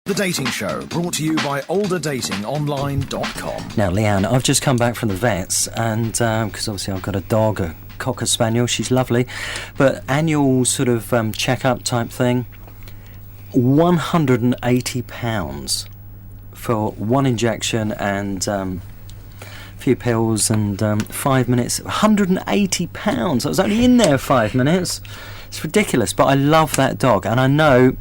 The Dating Show, brought to you by olderdatingonline.com. Now, Leigh-Ann, I've just come back from the vets, and because obviously I've got a dog, a Cocker Spaniel, she's lovely, but annual sort of check-up type thing, £180 for one injection and a few pills and 5 minutes. £180. I was only in there 5 minutes. It's ridiculous, but I love that dog, and I know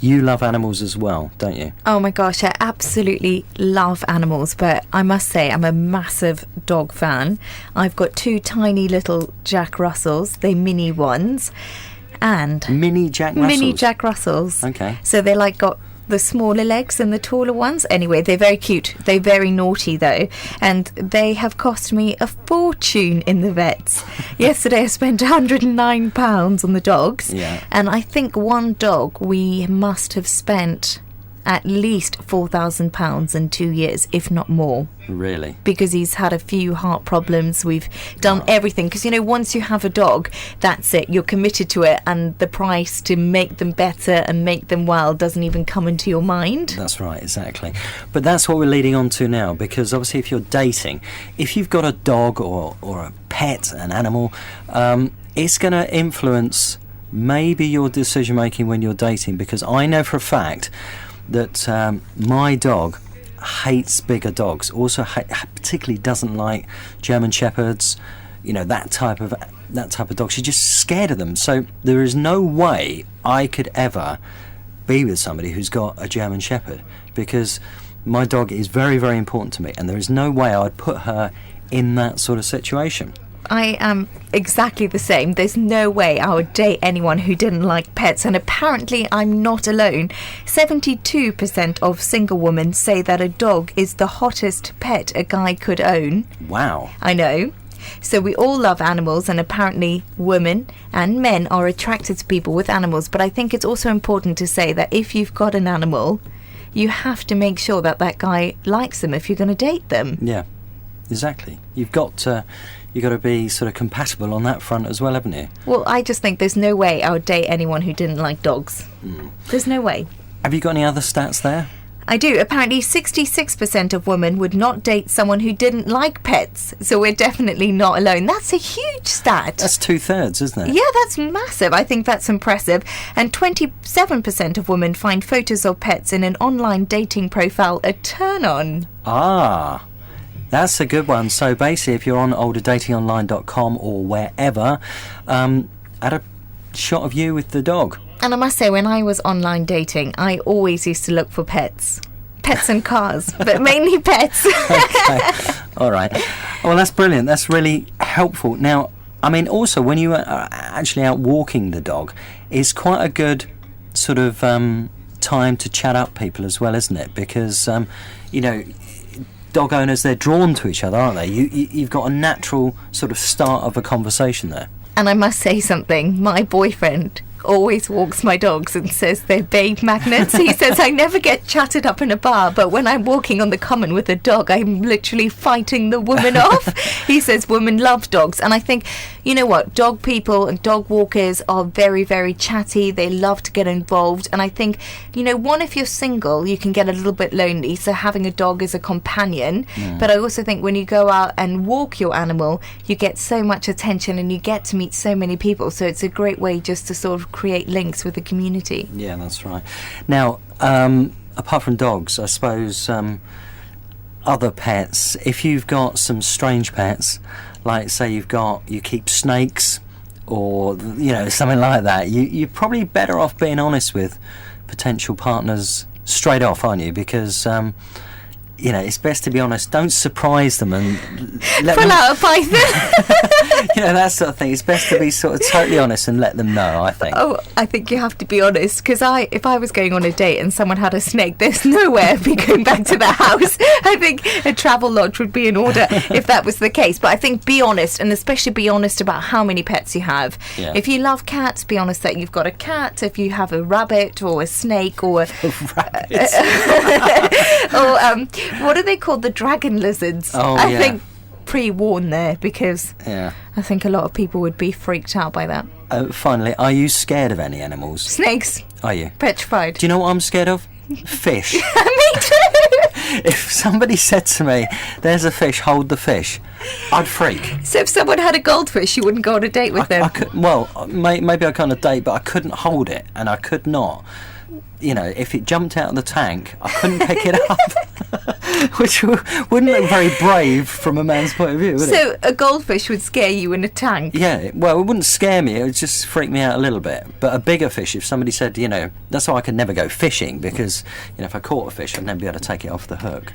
you love animals as well, don't you? Oh my gosh, I absolutely love animals, but I must say I'm a massive dog fan. I've got 2 tiny little Jack Russells, they're mini ones, and Mini Jack Russells? Mini Jack Russells. Okay. So they like got the smaller legs and the taller ones. Anyway, they're very cute. They're very naughty though, and they have cost me a fortune in the vets. Yesterday I spent £109 on the dogs, and I think one dog we must have spent at least £4,000 in 2 years, if not more. Really? Because he's had a few heart problems. We've done everything. Because, you know, once you have a dog, that's it. You're committed to it. And the price to make them better and make them well doesn't even come into your mind. That's right, exactly. But that's what we're leading on to now. Because obviously if you're dating, if you've got a dog or a pet, an animal, it's going to influence maybe your decision making when you're dating. Because I know for a fact that my dog hates bigger dogs, also particularly doesn't like German Shepherds, you know, that type of dog. She's just scared of them. So there is no way I could ever be with somebody who's got a German Shepherd, because my dog is very, very important to me, and there is no way I would put her in that sort of situation. I am exactly the same. There's no way I would date anyone who didn't like pets, and apparently I'm not alone. 72% of single women say that a dog is the hottest pet a guy could own. Wow. I know. So we all love animals, and apparently women and men are attracted to people with animals. But I think it's also important to say that if you've got an animal, you have to make sure that that guy likes them if you're going to date them. Yeah, exactly. You've got to be sort of compatible on that front as well, haven't you? Well, I just think there's no way I would date anyone who didn't like dogs. There's no way. Have you got any other stats there? I do. Apparently 66% of women would not date someone who didn't like pets. So we're definitely not alone. That's a huge stat. That's 2/3, isn't it? Yeah, that's massive. I think that's impressive. And 27% of women find photos of pets in an online dating profile a turn-on. Ah, that's a good one. So basically, if you're on olderdatingonline.com or wherever, add a shot of you with the dog. And I must say, when I was online dating, I always used to look for pets. Pets and cars, but mainly pets. Okay. All right. Well, that's brilliant. That's really helpful. Now, I mean, also, when you are actually out walking the dog, it's quite a good sort of time to chat up people as well, isn't it? Because, you know, dog owners, they're drawn to each other, aren't they? You've got a natural sort of start of a conversation there. And I must say something. My boyfriend always walks my dogs and says they're babe magnets. He says I never get chatted up in a bar, but when I'm walking on the common with a dog, I'm literally fighting the woman off. He says women love dogs. And I think, you know what, dog people and dog walkers are very, very chatty. They love to get involved. And I think, you know, one, if you're single, you can get a little bit lonely, so having a dog is a companion. But I also think when you go out and walk your animal, you get so much attention and you get to meet so many people. So it's a great way just to sort of create links with the community. Yeah, that's right. Now, apart from dogs, I suppose other pets, if you've got some strange pets, like say you keep snakes or, you know, something like that, you're probably better off being honest with potential partners straight off, aren't you? Because you know, it's best to be honest. Don't surprise them and pull out a python. You know, that sort of thing. It's best to be sort of totally honest and let them know, I think. Oh, I think you have to be honest, because if I was going on a date and someone had a snake, there's nowhere I'd be going back to the house. I think a travel lodge would be in order if that was the case. But I think be honest, and especially be honest about how many pets you have. Yeah. If you love cats, be honest that you've got a cat. If you have a rabbit or a snake or or what are they called? The dragon lizards. Oh, I think pre-warn there, because I think a lot of people would be freaked out by that. Finally, are you scared of any animals? Snakes. Are you? Petrified. Do you know what I'm scared of? Fish. Me too. If somebody said to me, "There's a fish, hold the fish," I'd freak. So if someone had a goldfish, you wouldn't go on a date with them? I could, well, maybe I could on a date, but I couldn't hold it, and I could not. You know, if it jumped out of the tank, I couldn't pick it up, which wouldn't look very brave from a man's point of view, would it? So a goldfish would scare you in a tank? Yeah, well, it wouldn't scare me, it would just freak me out a little bit. But a bigger fish, if somebody said, you know, that's why I could never go fishing, because, you know, if I caught a fish, I'd never be able to take it off the hook.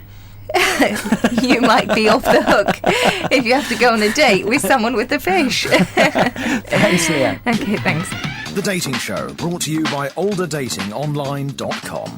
You might be off the hook if you have to go on a date with someone with a fish. Thanks, Leigh-Ann. Okay, thanks. The Dating Show, brought to you by olderdatingonline.com.